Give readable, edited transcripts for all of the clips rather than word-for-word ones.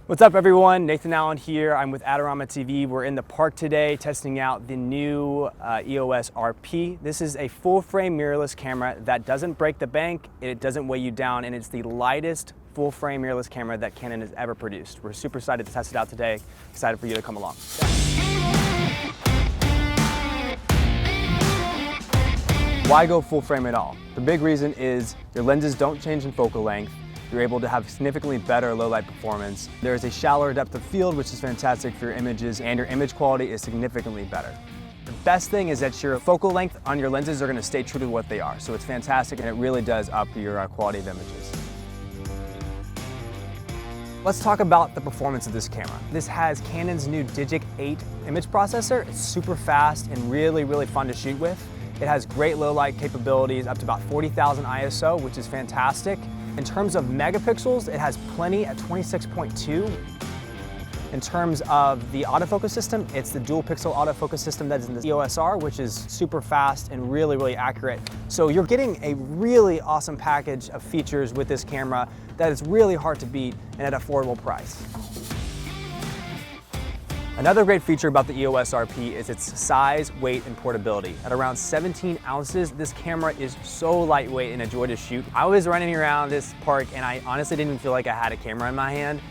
What's up everyone, Nathan Allen here. I'm with Adorama TV. We're in the park today testing out the new EOS RP. This is a full frame mirrorless camera that doesn't break the bank, it doesn't weigh you down, and it's the lightest full frame mirrorless camera that Canon has ever produced. We're super excited to test it out today, excited for you to come along. Why go full frame at all? The big reason is your lenses don't change in focal length. You're able to have significantly better low light performance. There is a shallower depth of field, which is fantastic for your images, and your image quality is significantly better. The best thing is that your focal length on your lenses are going to stay true to what they are. So it's fantastic, and it really does up your quality of images. Let's talk about the performance of this camera. This has Canon's new Digic 8 image processor. It's super fast and really fun to shoot with. It has great low light capabilities, up to about 40,000 ISO, which is fantastic. In terms of megapixels, it has plenty at 26.2. In terms of the autofocus system, it's the dual pixel autofocus system that is in the EOS R, which is super fast and really accurate. So you're getting a really awesome package of features with this camera that is really hard to beat and at an affordable price. Another great feature about the EOS RP is its size, weight, and portability. At around 17 ounces, this camera is so lightweight and a joy to shoot. I was running around this park and I honestly didn't feel like I had a camera in my hand.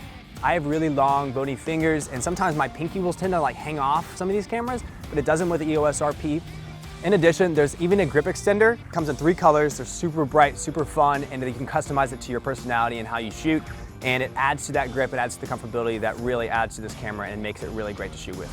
I have really long, bony fingers, and sometimes my pinky will tend to hang off some of these cameras, but it doesn't with the EOS RP. In addition, there's even a grip extender. It comes in 3 colors. They're super bright, super fun, and you can customize it to your personality and how you shoot. And it adds to that grip, it adds to the comfortability that really adds to this camera and makes it really great to shoot with.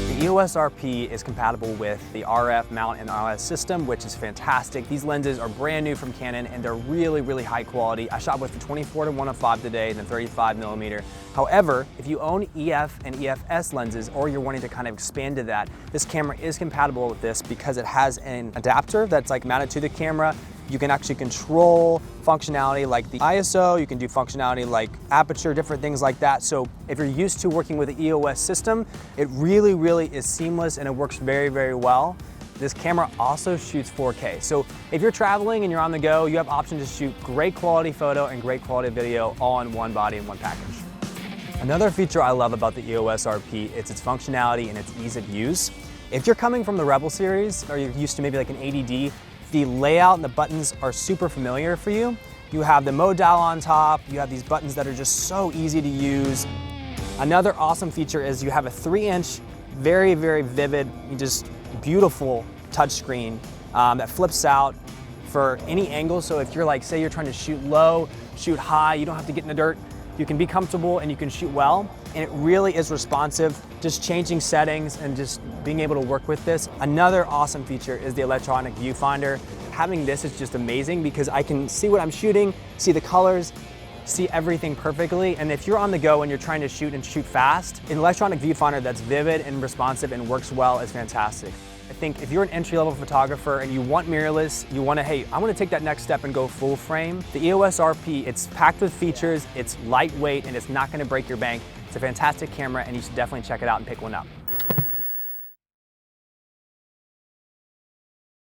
The EOS RP is compatible with the RF mount and RF system, which is fantastic. These lenses are brand new from Canon and they're really high quality. I shot with the 24-105 today and the 35mm. However, if you own EF and EF-S lenses or you're wanting to kind of expand to that, this camera is compatible with this because it has an adapter that's mounted to the camera. You can actually control functionality like the ISO, you can do functionality like aperture, different things like that. So if you're used to working with the EOS system, it really is seamless and it works very well. This camera also shoots 4K. So if you're traveling and you're on the go, you have options to shoot great quality photo and great quality video all in one body in one package. Another feature I love about the EOS RP is its functionality and its ease of use. If you're coming from the Rebel series or you're used to maybe an 80D, the layout and the buttons are super familiar for you. You have the mode dial on top, you have these buttons that are just so easy to use. Another awesome feature is you have a 3-inch, very vivid, just beautiful touchscreen that flips out for any angle. So if you're say you're trying to shoot low, shoot high, you don't have to get in the dirt. You can be comfortable and you can shoot well, and it really is responsive, just changing settings and just being able to work with this. Another awesome feature is the electronic viewfinder. Having this is just amazing because I can see what I'm shooting, see the colors, see everything perfectly, and if you're on the go and you're trying to shoot fast, an electronic viewfinder that's vivid and responsive and works well is fantastic. I think if you're an entry-level photographer and you want mirrorless, you want to, hey, I want to take that next step and go full frame, the EOS RP, it's packed with features, it's lightweight, and it's not going to break your bank. It's a fantastic camera, and you should definitely check it out and pick one up.